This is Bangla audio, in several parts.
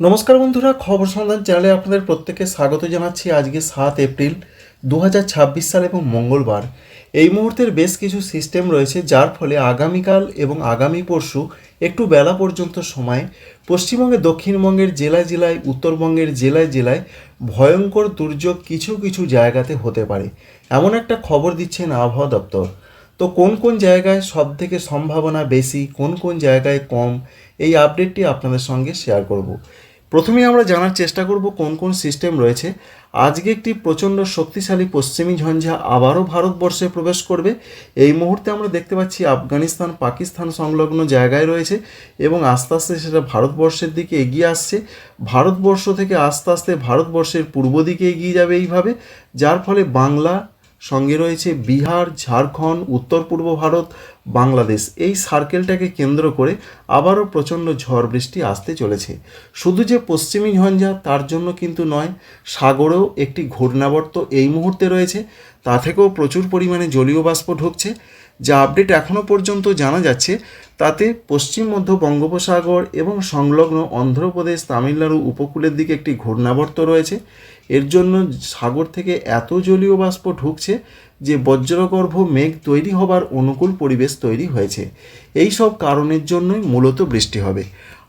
নমস্কার বন্ধুরা, খবর সন্ধান চ্যানেলে আপনাদের প্রত্যেককে স্বাগত জানাচ্ছি। আজকে 7 এপ্রিল 2026 সাল এবং মঙ্গলবার। এই মুহূর্তের বেশ কিছু সিস্টেম রয়েছে, যার ফলে আগামীকাল এবং আগামী পরশু একটু বেলা পর্যন্ত সময় পশ্চিমবঙ্গের দক্ষিণবঙ্গের জেলায় জেলায়, উত্তরবঙ্গের জেলায় জেলায় ভয়ঙ্কর দুর্যোগ কিছু কিছু জায়গাতে হতে পারে, এমন একটা খবর দিচ্ছেন আবহাওয়া দপ্তর। তো কোন কোন জায়গায় সব থেকে সম্ভাবনা বেশি, কোন কোন জায়গায় কম, এই আপডেটটি আপনাদের সঙ্গে শেয়ার করব। প্রথমেই আমরা জানার চেষ্টা করব কোন কোন সিস্টেম রয়েছে। আজকে একটি প্রচণ্ড শক্তিশালী পশ্চিমী ঝঞ্ঝা আবারও ভারতবর্ষে প্রবেশ করবে। এই মুহূর্তে আমরা দেখতে পাচ্ছি আফগানিস্তান, পাকিস্তান সংলগ্ন জায়গায় রয়েছে এবং আস্তে আস্তে সেটা ভারতবর্ষের দিকে এগিয়ে আসছে। ভারতবর্ষ থেকে আস্তে আস্তে ভারতবর্ষের পূর্ব দিকে এগিয়ে যাবে এইভাবে, যার ফলে বাংলা সঙ্গে রয়েছে বিহার, ঝাড়খণ্ড, উত্তর পূর্ব ভারত, বাংলাদেশ, এই সার্কেলটাকে কেন্দ্র করে আবারও প্রচণ্ড ঝড় বৃষ্টি আসতে চলেছে। শুধু যে পশ্চিমী ঝঞ্ঝা তার জন্য কিন্তু নয়, সাগরেও একটি ঘূর্ণাবর্ত এই মুহূর্তে রয়েছে, তা থেকেও প্রচুর পরিমাণে জলীয় বাষ্প ঢুকছে। যা আপডেট এখনও পর্যন্ত জানা যাচ্ছে তাতে পশ্চিম মধ্য বঙ্গোপসাগর এবং সংলগ্ন অন্ধ্রপ্রদেশ, তামিলনাড়ু উপকূলের দিকে একটি ঘূর্ণাবর্ত রয়েছে। এর জন্য সাগর থেকে এত জলীয় বাষ্প ঢুকছে যে বজ্রগর্ভ মেঘ তৈরি হবার অনুকূল পরিবেশ তৈরি হয়েছে। এই সব কারণের জন্যই মূলত বৃষ্টি হবে।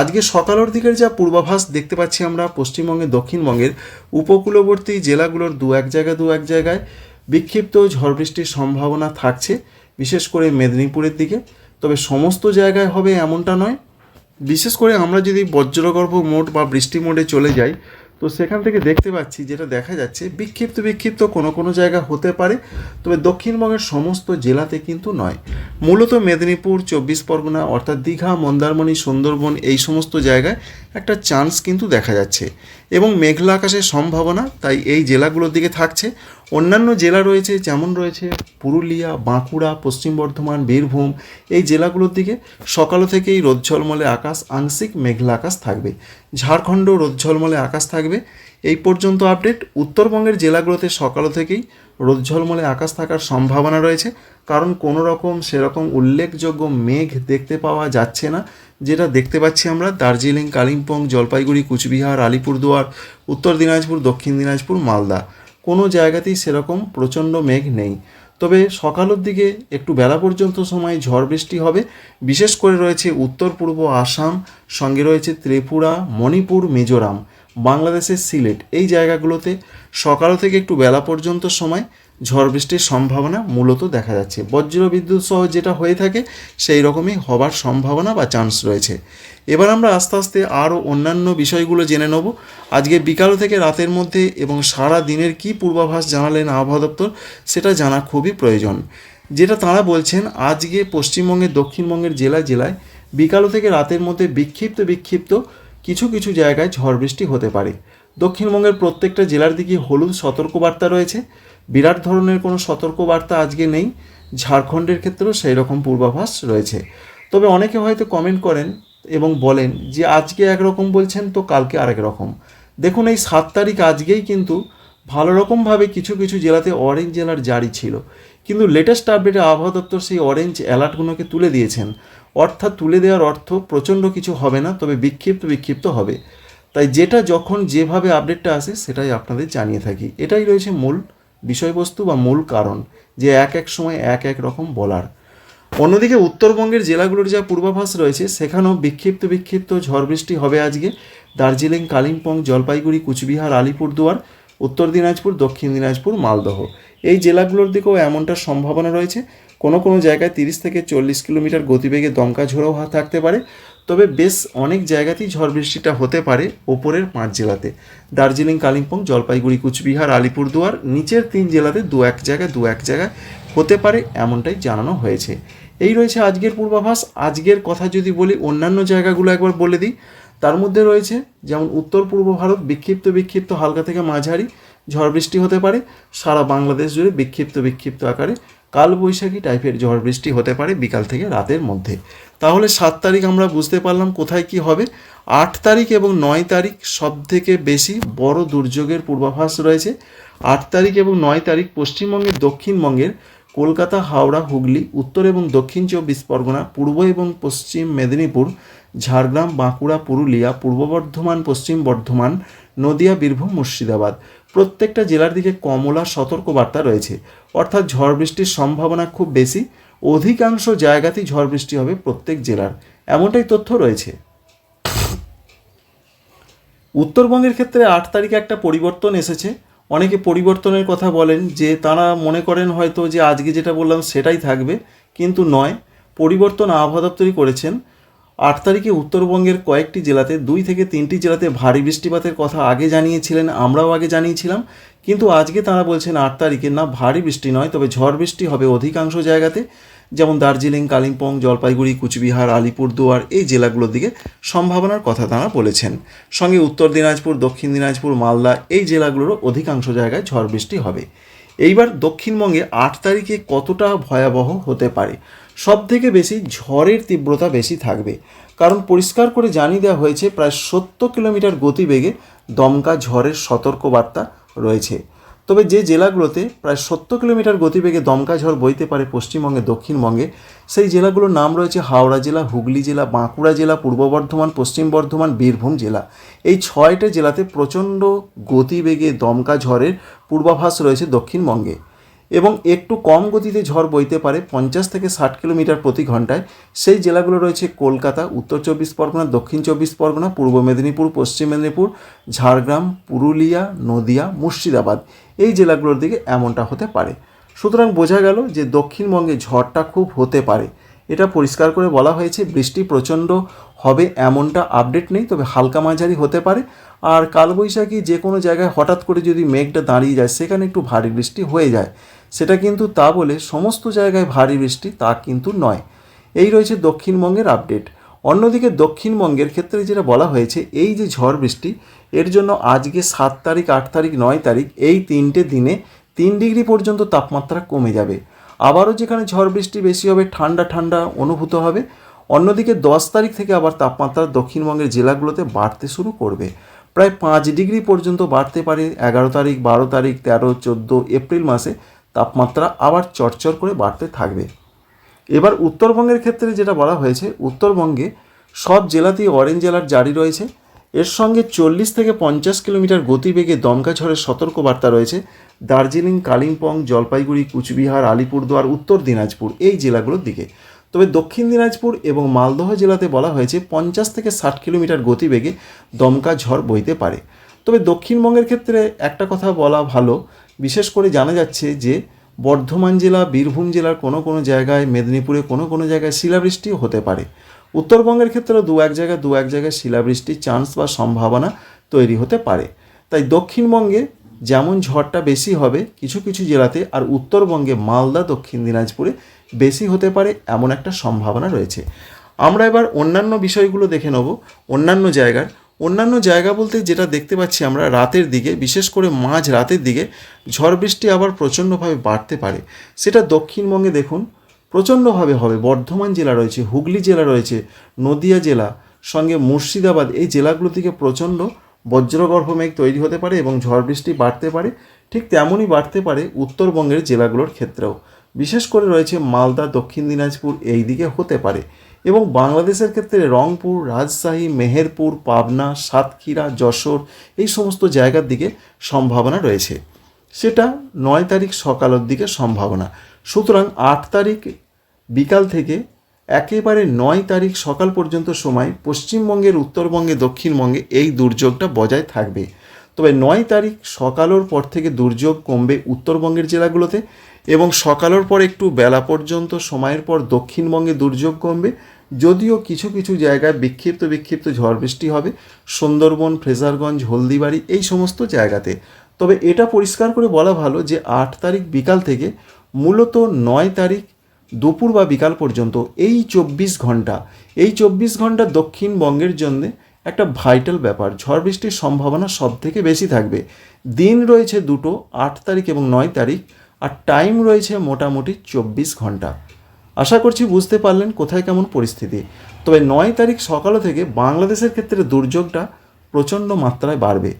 আজকে সকালের দিকের যা পূর্বাভাস দেখতে পাচ্ছি আমরা, পশ্চিমবঙ্গের দক্ষিণবঙ্গের উপকূলবর্তী জেলাগুলোর দু এক জায়গায় বিক্ষিপ্ত ঝড় বৃষ্টির সম্ভাবনা থাকছে, বিশেষ করে মেদিনীপুরের দিকে। তবে সমস্ত জায়গায় হবে এমনটা নয়। বিশেষ করে আমরা যদি বজ্রগর্ভ মোড বা বৃষ্টি মোডে চলে যাই, তো সেখান থেকে দেখতে পাচ্ছি, যেটা দেখা যাচ্ছে বিক্ষিপ্ত কোনো কোনো জায়গা হতে পারে, তবে দক্ষিণবঙ্গের সমস্ত জেলাতে কিন্তু নয়। মূলত মেদিনীপুর, 24 পরগনা অর্থাৎ দীঘা, মন্দারমণি, সুন্দরবন, এই সমস্ত জায়গায় একটা চান্স কিন্তু দেখা যাচ্ছে এবং মেঘলা আকাশের সম্ভাবনা তাই এই জেলাগুলোর দিকে থাকছে। অন্যান্য জেলা রয়েছে, যেমন রয়েছে পুরুলিয়া, বাঁকুড়া, পশ্চিম বর্ধমান, বীরভূম, এই জেলাগুলোর দিকে সকাল থেকেই রোদ ঝলমলে আকাশ, আংশিক মেঘলা আকাশ থাকবে। ঝাড়খণ্ডেও রোদ ঝলমলে আকাশ থাকবে। এই পর্যন্ত আপডেট। উত্তরবঙ্গের জেলাগুলোতে সকাল থেকেই রোদ ঝলমলে আকাশ থাকার সম্ভাবনা রয়েছে, কারণ কোনো রকম সেরকম উল্লেখযোগ্য মেঘ দেখতে পাওয়া যাচ্ছে না। যেটা দেখতে পাচ্ছি আমরা দার্জিলিং, কালিম্পং, জলপাইগুড়ি, কুচবিহার, আলিপুরদুয়ার, উত্তর দিনাজপুর, দক্ষিণ দিনাজপুর, মালদা, কোনো জায়গাতেই সেরকম প্রচণ্ড মেঘ নেই। তবে সকালের দিকে একটু বেলা পর্যন্ত সময় ঝড় বৃষ্টি হবে। বিশেষ করে রয়েছে উত্তর পূর্ব আসাম, সঙ্গে রয়েছে ত্রিপুরা, মণিপুর, মিজোরাম, বাংলাদেশের সিলেট, এই জায়গাগুলোতে সকাল থেকে একটু বেলা পর্যন্ত সময় ঝড় বৃষ্টির সম্ভাবনা মূলত দেখা যাচ্ছে। বজ্র বিদ্যুৎ সহ যেটা হয়ে থাকে সেই রকমই হবার সম্ভাবনা বা চান্স রয়েছে। এবার আমরা আস্তে আস্তে আরও অন্যান্য বিষয়গুলো জেনে নেব। আজকে বিকাল থেকে রাতের মধ্যে এবং সারা দিনের কী পূর্বাভাস জানালেন আবহাওয়া দপ্তর, সেটা জানা খুবই প্রয়োজন। যেটা তাঁরা বলছেন, আজকে পশ্চিমবঙ্গের দক্ষিণবঙ্গের জেলায় জেলায় বিকাল থেকে রাতের মধ্যে বিক্ষিপ্ত কিছু কিছু জায়গায় ঝড় বৃষ্টি হতে পারে। দক্ষিণবঙ্গের প্রত্যেকটা জেলার দিকে হলুদ সতর্কবার্তা রয়েছে। বিরাট ধরনের কোনো সতর্কবার্তা আজকে নেই। ঝাড়খণ্ডের ক্ষেত্রেও সেই রকম পূর্বাভাস রয়েছে। তবে অনেকে হয়তো কমেন্ট করেন এবং বলেন যে আজকে একরকম বলছেন তো কালকে আরেক রকম। দেখুন, এই 7 তারিখ আজকেই কিন্তু ভালো রকমভাবে কিছু কিছু জেলাতে অরেঞ্জ অ্যালার্ট জারি ছিল, কিন্তু লেটেস্ট আপডেটে আবহাওয়া দপ্তর সেই অরেঞ্জ অ্যালার্টগুলোকে তুলে দিয়েছেন। অর্থাৎ তুলে দেওয়ার অর্থ প্রচণ্ড কিছু হবে না, তবে বিক্ষিপ্ত হবে। তাই যেটা যখন যেভাবে আপডেটটা আসে সেটাই আপনাদের জানিয়ে থাকি। এটাই রয়েছে মূল বিষয়বস্তু বা মূল কারণ, যে এক এক সময় এক এক রকম বলার। অন্যদিকে উত্তরবঙ্গের জেলাগুলোর যা পূর্বাভাস রয়েছে, সেখানেও বিক্ষিপ্ত ঝড় বৃষ্টি হবে আজকে। দার্জিলিং, কালিম্পং, জলপাইগুড়ি, কুচবিহার, আলিপুরদুয়ার, উত্তর দিনাজপুর, দক্ষিণ দিনাজপুর, মালদহ, এই জেলাগুলোর দিকেও এমনটার সম্ভাবনা রয়েছে। কোনো কোনো জায়গায় 30 থেকে 40 কিলোমিটার গতিবেগে দমকা ঝোড়ো থাকতে পারে। তবে বেশ অনেক জায়গাতেই ঝড় বৃষ্টিটা হতে পারে ওপরের 5 জেলাতে, দার্জিলিং, কালিম্পং, জলপাইগুড়ি, কুচবিহার, আলিপুরদুয়ার, নিচের 3 জেলাতে দু এক জায়গায় হতে পারে, এমনটাই জানানো হয়েছে। এই রয়েছে আজকের পূর্বাভাস। আজকের কথা যদি বলি, অন্যান্য জায়গাগুলো একবার বলে দিই। তার মধ্যে রয়েছে যেমন উত্তর পূর্ব ভারত বিক্ষিপ্ত হালকা থেকে মাঝারি ঝড় বৃষ্টি হতে পারে। সারা বাংলাদেশ জুড়ে বিক্ষিপ্ত আকারে কালবৈশাখী টাইপের ঝড় বৃষ্টি হতে পারে বিকাল থেকে রাতের মধ্যে। তাহলে 7 তারিখ আমরা বুঝতে পারলাম কোথায় কি হবে। 8 তারিখ এবং 9 তারিখ সব থেকে বেশি বড় দুর্যোগের পূর্বাভাস রয়েছে। 8 তারিখ এবং 9 তারিখ পশ্চিমবঙ্গের দক্ষিণবঙ্গের কলকাতা, হাওড়া, হুগলি, উত্তর এবং দক্ষিণ 24 পরগনা, পূর্ব এবং পশ্চিম মেদিনীপুর, ঝাড়গ্রাম, বাঁকুড়া, পুরুলিয়া, পূর্ব বর্ধমান, পশ্চিম বর্ধমান, নদিয়া, বীরভূম, মুর্শিদাবাদ প্রত্যেকটা জেলার দিকে কমলা সতর্কবার্তা রয়েছে। অর্থাৎ ঝড় বৃষ্টির সম্ভাবনা খুব বেশি, অধিকাংশ জায়গাতেই ঝড় বৃষ্টি হবে প্রত্যেক জেলার, এমনটাই তথ্য রয়েছে। উত্তরবঙ্গের ক্ষেত্রে 8 তারিখে একটা পরিবর্তন এসেছে। অনেকে পরিবর্তনের কথা বলেন যে তারা মনে করেন হয়তো যে আজকে যেটা বললাম সেটাই থাকবে, কিন্তু নয়। পরিবর্তন আবহাওয়া দপ্তরই করেছেন। 8 তারিখে উত্তরবঙ্গের কয়েকটি জেলাতে 2 থেকে 3টি জেলাতে ভারী বৃষ্টিপাতের কথা আগে জানিয়েছিলেন, আমরাও আগে জানিয়েছিলাম, কিন্তু আজকে তারা বলছেন 8 তারিখে না, ভারী বৃষ্টি নয়, তবে ঝড় বৃষ্টি হবে অধিকাংশ জায়গাতে, যেমন দার্জিলিং, কালিম্পং, জলপাইগুড়ি, কুচবিহার, আলিপুরদুয়ার এই জেলাগুলোর দিকে সম্ভাবনার কথা তারা বলেছেন। সঙ্গে উত্তর দিনাজপুর, দক্ষিণ দিনাজপুর, মালদা এই জেলাগুলোরও অধিকাংশ জায়গায় ঝড় বৃষ্টি হবে। এইবার দক্ষিণবঙ্গে 8 তারিখে কতটা ভয়াবহ হতে পারে? সব থেকে বেশি ঝড়ের তীব্রতা বেশি থাকবে, কারণ পরিষ্কার করে জানিয়ে দেওয়া হয়েছে প্রায় 70 কিলোমিটার গতিবেগে দমকা ঝড়ের সতর্কবার্তা রয়েছে। তবে যে জেলাগুলোতে প্রায় 70 কিলোমিটার গতিবেগে দমকা ঝড় বইতে পারে পশ্চিমবঙ্গে, দক্ষিণবঙ্গে, সেই জেলাগুলোর নাম রয়েছে হাওড়া জেলা, হুগলি জেলা, বাঁকুড়া জেলা, পূর্ব বর্ধমান, পশ্চিম বর্ধমান, বীরভূম জেলা। এই 6টা জেলাতে প্রচণ্ড গতিবেগে দমকা ঝড়ের পূর্বাভাস রয়েছে দক্ষিণবঙ্গে, এবং একটু কম গতিতে ঝড় বইতে পারে 50 থেকে 60 কিলোমিটার প্রতি ঘন্টায়। সেই জেলাগুলো রয়েছে কলকাতা, উত্তর 24 পরগনা, দক্ষিণ 24 পরগনা, পূর্ব মেদিনীপুর, পশ্চিম মেদিনীপুর, ঝাড়গ্রাম, পুরুলিয়া, নদিয়া, মুর্শিদাবাদ এই জেলাগুলোর দিকে এমনটা হতে পারে। সুতরাং বোঝা গেল যে দক্ষিণবঙ্গে ঝড়টা খুব হতে পারে। এটা পরিষ্কার করে বলা হয়েছে। বৃষ্টি প্রচণ্ড হবে এমনটা আপডেট নেই, তবে হালকা মাঝারি হতে পারে। আর কালবৈশাখী যে কোনো জায়গায় হঠাৎ করে যদি মেঘটা দাঁড়িয়ে যায়, সেখানে একটু ভারী বৃষ্টি হয়ে যায়। সেটা কিন্তু তা বলে সমস্ত জায়গায় ভারী বৃষ্টি তা কিন্তু নয়। এই রয়েছে দক্ষিণবঙ্গের আপডেট। অন্যদিকে দক্ষিণবঙ্গের ক্ষেত্রে যেটা বলা হয়েছে, এই যে ঝড় বৃষ্টি, এর জন্য আজকে 7 তারিখ, 8 তারিখ, 9 তারিখ এই 3টে দিনে 3 ডিগ্রি পর্যন্ত তাপমাত্রা কমে যাবে। আবারও যেখানে ঝড় বৃষ্টি বেশি হবে, ঠান্ডা ঠান্ডা অনুভূত হবে। অন্যদিকে 10 তারিখ থেকে আবার তাপমাত্রা দক্ষিণবঙ্গের জেলাগুলোতে বাড়তে শুরু করবে, প্রায় 5 ডিগ্রি পর্যন্ত বাড়তে পারে। 11 তারিখ, 12 তারিখ, 13, 14 এপ্রিল মাসে তাপমাত্রা আবার চড়চড় করে বাড়তে থাকবে। এবার উত্তরবঙ্গের ক্ষেত্রে যেটা বলা হয়েছে, উত্তরবঙ্গে সব জেলাতেই অরেঞ্জ অ্যালার্ট জারি রয়েছে। এর সঙ্গে 40 থেকে 50 কিলোমিটার গতিবেগে দমকা ঝড়ের সতর্কবার্তা রয়েছে দার্জিলিং, কালিম্পং, জলপাইগুড়ি, কুচবিহার, আলিপুরদুয়ার, উত্তর দিনাজপুর এই জেলাগুলোর দিকে। তবে দক্ষিণ দিনাজপুর এবং মালদহ জেলাতে বলা হয়েছে 50 থেকে 60 কিলোমিটার গতিবেগে দমকা ঝড় বইতে পারে। তবে দক্ষিণবঙ্গের ক্ষেত্রে একটা কথা বলা ভালো, বিশেষ করে জানা যাচ্ছে যে বর্ধমান জেলা, বীরভূম জেলার কোনো কোনো জায়গায়, মেদিনীপুরে কোনো কোনো জায়গায় শিলাবৃষ্টিও হতে পারে। উত্তরবঙ্গের ক্ষেত্রেও দু এক জায়গায় শিলাবৃষ্টির চান্স বা সম্ভাবনা তৈরি হতে পারে। তাই দক্ষিণবঙ্গে যেমন ঝড়টা বেশি হবে কিছু কিছু জেলাতে, আর উত্তরবঙ্গে মালদা, দক্ষিণ দিনাজপুরে বেশি হতে পারে এমন একটা সম্ভাবনা রয়েছে। আমরা এবার অন্যান্য বিষয়গুলো দেখে নেব। অন্যান্য জায়গা বলতে যেটা দেখতে পাচ্ছি আমরা, রাতের দিকে, বিশেষ করে মাঝ রাতের দিকে ঝড় বৃষ্টি আবার প্রচণ্ডভাবে বাড়তে পারে। সেটা দক্ষিণবঙ্গে দেখুন প্রচণ্ডভাবে হবে। বর্ধমান জেলা রয়েছে, হুগলি জেলা রয়েছে, নদিয়া জেলা, সঙ্গে মুর্শিদাবাদ এই জেলাগুলো থেকে প্রচণ্ড বজ্রগর্ভ মেঘ তৈরি হতে পারে এবং ঝড় বৃষ্টি বাড়তে পারে। ঠিক তেমনই বাড়তে পারে উত্তরবঙ্গের জেলাগুলোর ক্ষেত্রেও। বিশেষ করে রয়েছে মালদা, দক্ষিণ দিনাজপুর এই দিকে হতে পারে। এবং বাংলাদেশের ক্ষেত্রে রংপুর, রাজশাহী, মেহেরপুর, পাবনা, সাতক্ষীরা, যশোর এই সমস্ত জায়গার দিকে সম্ভাবনা রয়েছে। সেটা 9 তারিখ সকালের দিকে সম্ভাবনা। সুতরাং 8 তারিখ বিকাল থেকে একেবারে 9 তারিখ সকাল পর্যন্ত সময় পশ্চিমবঙ্গের, উত্তরবঙ্গে, দক্ষিণবঙ্গে এই দুর্যোগটা বজায় থাকবে। তবে 9 তারিখ সকালের পর থেকে দুর্যোগ কমবে উত্তরবঙ্গের জেলাগুলোতে, এবং সকালের পর একটু বেলা পর্যন্ত সময়ের পর দক্ষিণবঙ্গে দুর্যোগ কমবে। যদিও কিছু কিছু জায়গায় বিক্ষিপ্ত ঝড় বৃষ্টি হবে, সুন্দরবন, ফ্রেজারগঞ্জ, হলদিবাড়ি এই সমস্ত জায়গাতে। তবে এটা পরিষ্কার করে বলা ভালো যে 8 তারিখ বিকাল থেকে মূলত 9 তারিখ দুপুর বা বিকাল পর্যন্ত এই 24 ঘন্টা দক্ষিণবঙ্গের জন্যে একটা ভাইটাল ব্যাপার। ঝড় বৃষ্টির সম্ভাবনা সব থেকে বেশি থাকবে। দিন রয়েছে দুটো, 8 তারিখ এবং 9 তারিখ, আর টাইম রয়েছে মোটামুটি 24 ঘন্টা। আশা করছি বুঝতে পারলেন কোথায় কেমন পরিস্থিতি। তবে 9 তারিখ সকাল থেকে বাংলাদেশের ক্ষেত্রে দুর্যোগটা প্রচণ্ড মাত্রায় বাড়বে।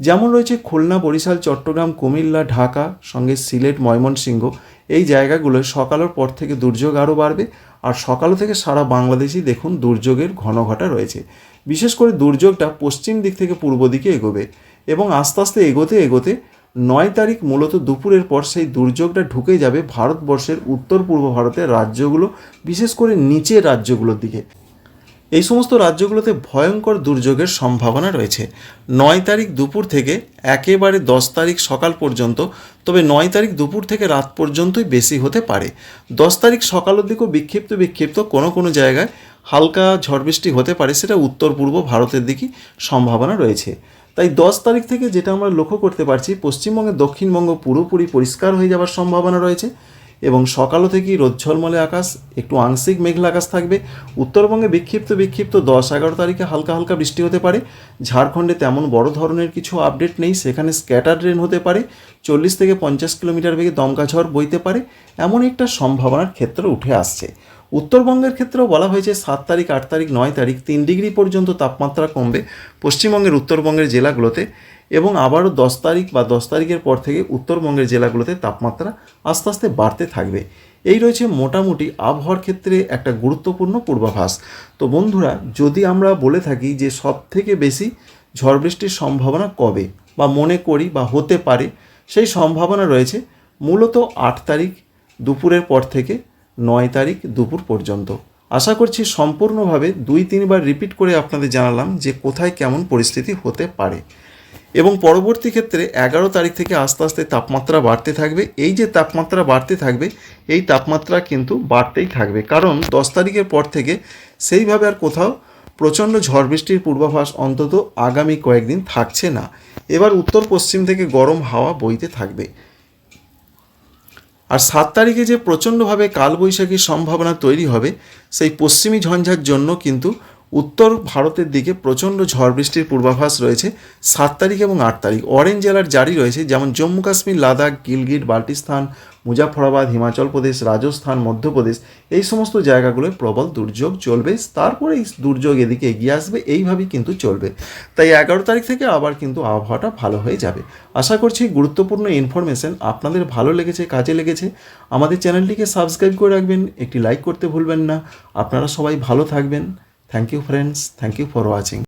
যেমন রয়েছে খুলনা, বরিশাল, চট্টগ্রাম, কুমিল্লা, ঢাকা, সঙ্গে সিলেট, ময়মনসিংহ। এই জায়গাগুলোয় সকালের পর থেকে দুর্যোগ আরও বাড়বে। আর সকাল থেকে সারা বাংলাদেশেই দেখুন দুর্যোগের ঘনঘটা রয়েছে। বিশেষ করে দুর্যোগটা পশ্চিম দিক থেকে পূর্ব দিকে এগোবে এবং আস্তে আস্তে এগোতে এগোতে 9 তারিখ মূলত দুপুরের পর সেই দুর্যোগটা ঢুকে যাবে ভারতবর্ষের উত্তর পূর্ব ভারতের রাজ্যগুলো, বিশেষ করে নিচের রাজ্যগুলোর দিকে। এই সমস্ত রাজ্যগুলোতে ভয়ঙ্কর দুর্যোগের সম্ভাবনা রয়েছে 9 তারিখ দুপুর থেকে একেবারে 10 তারিখ সকাল পর্যন্ত। তবে 9 তারিখ দুপুর থেকে রাত পর্যন্তই বেশি হতে পারে। 10 তারিখ সকালের দিকেও বিক্ষিপ্ত কোনো জায়গায় হালকা ঝড় বৃষ্টি হতে পারে, সেটা উত্তর পূর্ব ভারতের দিকেই সম্ভাবনা রয়েছে। তাই 10 তারিখ থেকে যেটা আমরা লক্ষ্য করতে পারছি, পশ্চিমবঙ্গের দক্ষিণবঙ্গ পুরোপুরি পরিষ্কার হয়ে যাওয়ার সম্ভাবনা রয়েছে এবং সকালও থেকেই রোদ ঝলমলে আকাশ, একটু আংশিক মেঘলা আকাশ থাকবে। উত্তরবঙ্গে বিক্ষিপ্ত 10-11 তারিখে হালকা হালকা বৃষ্টি হতে পারে। ঝাড়খণ্ডে তেমন বড় ধরনের কিছু আপডেট নেই, সেখানে স্ক্যাটার রেন হতে পারে। 40 থেকে 50 কিলোমিটার বেগে দমকা ঝড় বইতে পারে, এমন একটা সম্ভাবনার ক্ষেত্র উঠে আসছে। উত্তরবঙ্গের ক্ষেত্রেও বলা হয়েছে 7 তারিখ, 8 তারিখ, 9 তারিখ 3 ডিগ্রি পর্যন্ত তাপমাত্রা কমবে পশ্চিমবঙ্গের উত্তরবঙ্গের জেলাগুলোতে এবং আবারও 10 তারিখ বা 10 তারিখের পর থেকে উত্তরবঙ্গের জেলাগুলোতে তাপমাত্রা আস্তে আস্তে বাড়তে থাকবে। এই রয়েছে মোটামুটি আবহাওয়ার ক্ষেত্রে একটা গুরুত্বপূর্ণ পূর্বাভাস। তো বন্ধুরা, যদি আমরা বলে থাকি যে সব থেকে বেশি ঝড় বৃষ্টির সম্ভাবনা কবে বা মনে করি বা হতে পারে, সেই সম্ভাবনা রয়েছে মূলত 8 তারিখ দুপুরের পর থেকে 9 তারিখ দুপুর পর্যন্ত। আশা করছি সম্পূর্ণভাবে 2-3 বার রিপিট করে আপনাদের জানালাম যে কোথায় কেমন পরিস্থিতি হতে পারে। এবং পরবর্তী ক্ষেত্রে 11 তারিখ থেকে আস্তে আস্তে তাপমাত্রা বাড়তে থাকবে। এই যে তাপমাত্রা বাড়তে থাকবে, এই তাপমাত্রা কিন্তু বাড়তেই থাকবে, কারণ 10 তারিখের পর থেকে সেইভাবে আর কোথাও প্রচণ্ড ঝড় বৃষ্টির পূর্বাভাস অন্তত আগামী কয়েকদিন থাকছে না। এবার উত্তর পশ্চিম থেকে গরম হাওয়া বইতে থাকবে। আর 7 তারিখে যে প্রচণ্ডভাবে কালবৈশাখীর সম্ভাবনা তৈরি হবে, সেই পশ্চিমী ঝঞ্ঝার জন্য কিন্তু উত্তর ভারতের দিকে প্রচণ্ড ঝড় বৃষ্টির পূর্বাভাস রয়েছে 7 তারিখ এবং 8 তারিখ। অরেঞ্জ অ্যালার্ট জারি রয়েছে, যেমন জম্মু কাশ্মীর, লাদাখ, গিলগিট, বাল্টিস্তান, মুজাফরাবাদ, হিমাচল প্রদেশ, রাজস্থান, মধ্যপ্রদেশ, এই সমস্ত জায়গাগুলোয় প্রবল দুর্যোগ চলবে। তারপরে এই দুর্যোগ এদিকে এগিয়ে আসবে, এইভাবেই কিন্তু চলবে। তাই 11 তারিখ থেকে আবার কিন্তু আবহাওয়াটা ভালো হয়ে যাবে। আশা করছি গুরুত্বপূর্ণ ইনফরমেশন আপনাদের ভালো লেগেছে, কাজে লেগেছে। আমাদের চ্যানেলটিকে সাবস্ক্রাইব করে রাখবেন, একটি লাইক করতে ভুলবেন না। আপনারা সবাই ভালো থাকবেন। Thank you friends, thank you for watching.